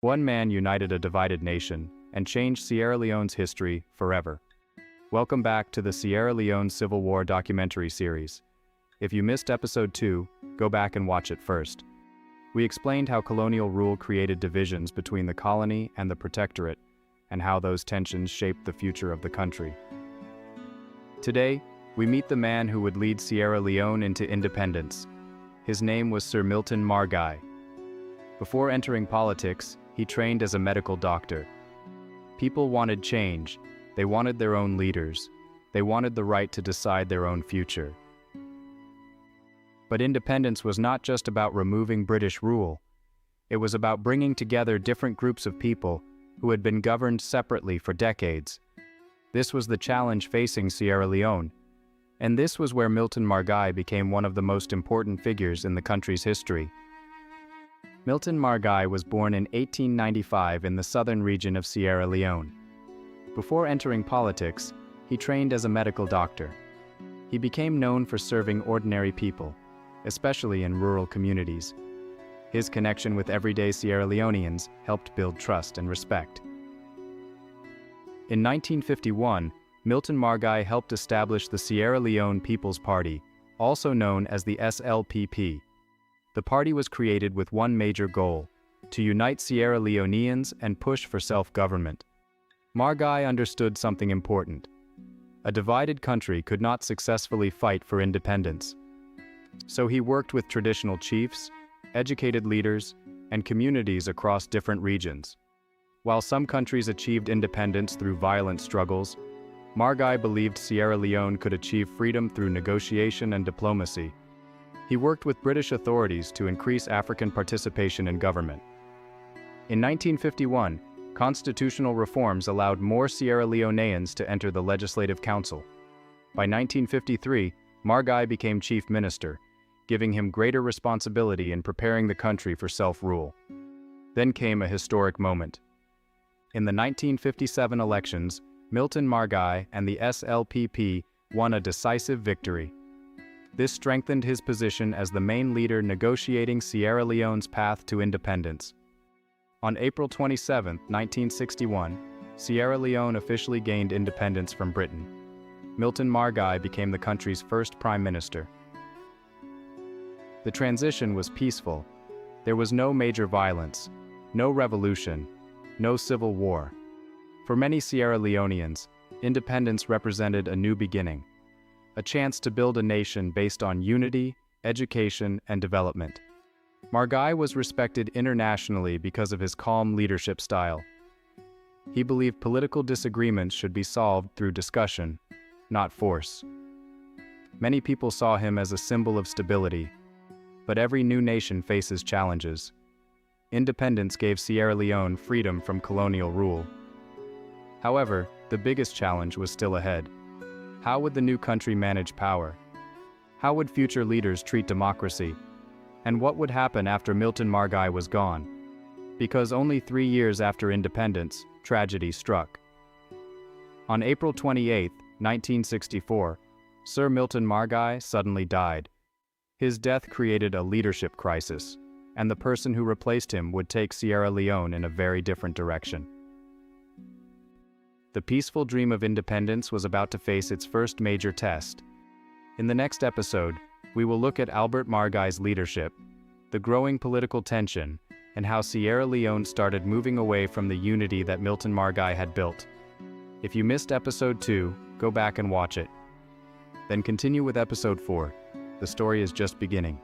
One man united a divided nation and changed Sierra Leone's history forever. Welcome back to the Sierra Leone Civil War documentary series. If you missed episode 2, go back and watch it first. We explained how colonial rule created divisions between the colony and the protectorate, and how those tensions shaped the future of the country. Today, we meet the man who would lead Sierra Leone into independence. His name was Sir Milton Margai. Before entering politics, he trained as a medical doctor. People wanted change. They wanted their own leaders. They wanted the right to decide their own future. But independence was not just about removing British rule. It was about bringing together different groups of people who had been governed separately for decades. This was the challenge facing Sierra Leone, and this was where Milton Margai became one of the most important figures in the country's history. Milton Margai was born in 1895 in the southern region of Sierra Leone. Before entering politics, he trained as a medical doctor. He became known for serving ordinary people, especially in rural communities. His connection with everyday Sierra Leoneans helped build trust and respect. In 1951, Milton Margai helped establish the Sierra Leone People's Party, also known as the SLPP. The party was created with one major goal: to unite Sierra Leoneans and push for self-government. Margai understood something important. A divided country could not successfully fight for independence. So he worked with traditional chiefs, educated leaders, and communities across different regions. While some countries achieved independence through violent struggles, Margai believed Sierra Leone could achieve freedom through negotiation and diplomacy. He worked with British authorities to increase African participation in government. In 1951, constitutional reforms allowed more Sierra Leoneans to enter the Legislative Council. By 1953, Margai became chief minister, giving him greater responsibility in preparing the country for self-rule. Then came a historic moment. In the 1957 elections, Milton Margai and the SLPP won a decisive victory. This strengthened his position as the main leader negotiating Sierra Leone's path to independence. On April 27, 1961, Sierra Leone officially gained independence from Britain. Milton Margai became the country's first prime minister. The transition was peaceful. There was no major violence, no revolution, no civil war. For many Sierra Leoneans, independence represented a new beginning, a chance to build a nation based on unity, education, and development. Margai was respected internationally because of his calm leadership style. He believed political disagreements should be solved through discussion, not force. Many people saw him as a symbol of stability, but every new nation faces challenges. Independence gave Sierra Leone freedom from colonial rule. However, the biggest challenge was still ahead. How would the new country manage power? How would future leaders treat democracy? And what would happen after Milton Margai was gone? Because only 3 years after independence, tragedy struck. On April 28, 1964, Sir Milton Margai suddenly died. His death created a leadership crisis, and the person who replaced him would take Sierra Leone in a very different direction. The peaceful dream of independence was about to face its first major test. In the next episode, we will look at Albert Margai's leadership, the growing political tension, and how Sierra Leone started moving away from the unity that Milton Margai had built. If you missed episode 2, go back and watch it. Then continue with episode 4. The story is just beginning.